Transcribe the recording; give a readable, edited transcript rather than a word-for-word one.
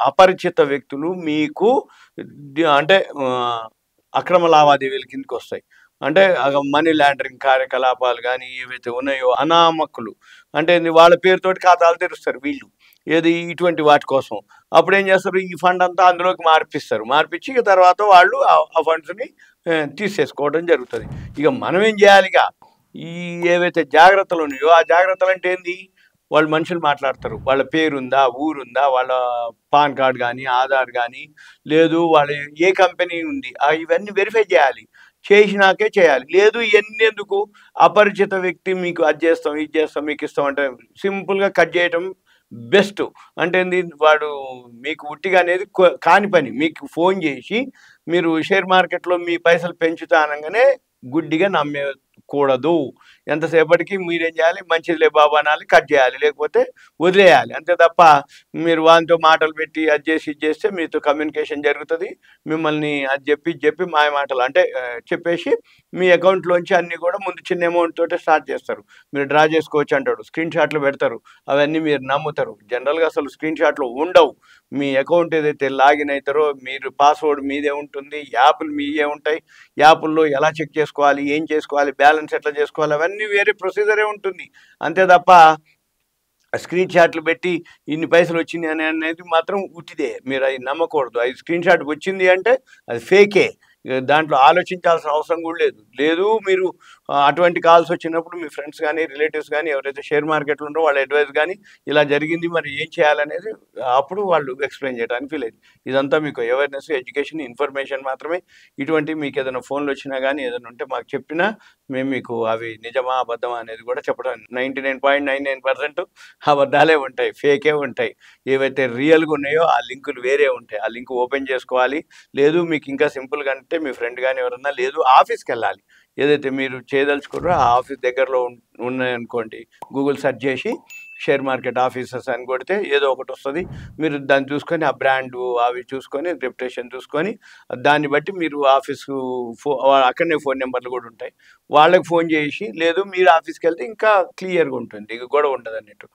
అపరిచిత వ్యక్తులు మీకు అంటే అక్రమ లావాదేవీల కిందకి వస్తాయి. అంటే మనీ లాండరింగ్ కార్యకలాపాలు గానీ ఏవైతే ఉన్నాయో అనామకులు అంటే వాళ్ళ పేరుతోటి ఖాతాలు తెరుస్తారు వీళ్ళు. ఏది ఇటువంటి వాటి కోసం. అప్పుడేం చేస్తారు ఈ ఫండ్ అంతా అందులోకి మార్పిస్తారు. మార్పిచ్చి ఇక తర్వాత వాళ్ళు ఆ ఫండ్స్‌ని తీసేసుకోవడం జరుగుతది. ఇక మనమేం జేయాలిగ? ఈ ఏవైతే జాగ్రత్తలు ఉన్నాయో ఆ జాగ్రత్తలంటే ఏంది? వాళ్ళు మనుషులు మాట్లాడతారు. వాళ్ళ పేరుందా? ఊరుందా? వాళ్ళ పాన్ కార్డ్ గానీ, ఆధార్ గానీ, లేదు వాళ్ళ ఏ కంపెనీ ఉంది? ఇవన్నీ వెరిఫై జేయాలి. చేసినాకే చేయాలి. లేదు ఇయన్నీ ఎందుకు? అపరిచిత వ్యక్తి మీకు అది జేస్తాం, ఇది జేస్తాం, మీకిస్తాం అంటే సింపుల్‌గా కట్ జేయటం బెస్ట్. అంటే ఏంది? వాడు మీకు ఉట్టిగా అనేది కాని పని. మీకు ఫోను జేసి మీరు షేర్ మార్కెట్‌లో మీ పైసలు పెంచుతా అనంగానే గుడ్డిగా నమ్మేయకూడదు. ఎంతసేపటికి మీరేం చేయాలి? మంచిదిలే బాబు అనాలి, కట్ చేయాలి. లేకపోతే వదిలేయాలి. అంతే తప్ప మీరు వానితో మాటలు పెట్టి అది చేసి ఇది చేస్తే మీతో కమ్యూనికేషన్ జరుగుతది. మిమ్మల్ని అది చెప్పి ఇది చెప్పి మాయ మాటలు అంటే చెప్పేసి మీ అకౌంట్‌లోంచి అన్నీ కూడా ముందు చిన్న అమౌంట్ తోటే స్టార్ట్ చేస్తారు. మీరు డ్రా చేసుకోవచ్చు అంటాడు. స్క్రీన్ షాట్లు పెడతారు. అవన్నీ మీరు నమ్ముతారు. జనరల్‌గా అసలు స్క్రీన్ షాట్లు ఉండవు. మీ అకౌంట్ ఏదైతే లాగిన్ అయితారో మీరు పాస్వర్డ్ మీదే ఉంటుంది. యాప్‌లు మీయే ఉంటాయి. యాపుల్లో ఎలా చెక్ చేసుకోవాలి? ఏం చేసుకోవాలి? బ్యాలెన్స్ ఎట్లా చేసుకోవాలి? అవన్నీ వేరే ప్రొసీజరే ఉంటుంది. అంతే తప్ప స్క్రీన్ షాట్లు పెట్టి ఇన్ని పైసలు వచ్చినాయి అనేది మాత్రం ఉట్టిదే. మీరు అయి నమ్మకూడదు. అది స్క్రీన్ షాట్ వచ్చింది అంటే అది ఫేకే. దాంట్లో ఆలోచించాల్సిన అవసరం కూడా లేదు. లేదు మీరు అటువంటి కాల్స్ వచ్చినప్పుడు మీ ఫ్రెండ్స్ గానీ, రిలేటివ్స్ గానీ ఎవరైతే షేర్ మార్కెట్‌లో ఉన్నారో వాళ్ళ అడ్వైస్ గానీ ఇలా జరిగింది మరి ఏం చేయాలనేది అప్పుడు వాళ్ళు ఎక్స్‌ప్లెయిన్ చేయడానికి వీలైద్ది. ఇదంతా మీకు అవేర్‌నెస్, ఎడ్యుకేషన్, ఇన్ఫర్మేషన్ మాత్రమే. ఇటువంటివి మీకు ఏదైనా ఫోన్‌లు వచ్చినా గానీ ఏదైనా ఉంటే మాకు చెప్పినా మేము మీకు అవి నిజమా? అబద్ధమా? అనేది కూడా చెప్పడం 99.99% అబద్ధాలే ఉంటాయి. ఫేకే ఉంటాయి. ఏవైతే రియల్‌గా ఉన్నాయో ఆ లింకులు వేరే ఉంటాయి. ఆ లింక్ ఓపెన్ చేసుకోవాలి. లేదు మీకు ఇంకా సింపుల్‌గా అంటే మీ ఫ్రెండ్ గానీ ఎవరన్నా లేదు ఆఫీస్‌కెళ్ళాలి. ఏదైతే మీరు చేయదలుచుకున్నారో ఆ ఆఫీస్ దగ్గరలో ఉన్నాయనుకోండి. గూగుల్ సెర్చ్ చేసి షేర్ మార్కెట్ ఆఫీసెస్ అని కొడితే ఏదో ఒకటి వస్తది. మీరు దాన్ని చూసుకొని ఆ బ్రాండు అవి చూసుకొని రెప్యుటేషన్ చూసుకొని దాన్ని బట్టి మీరు ఆఫీసు అక్కడనే ఫోన్ నంబర్‌లు కూడా ఉంటాయి. వాళ్ళకి ఫోన్ చేసి లేదు మీరు ఆఫీస్‌కెళ్తే ఇంకా క్లియర్‌గా ఉంటుంది. ఇక గొడవ ఉండదన్నట్టు.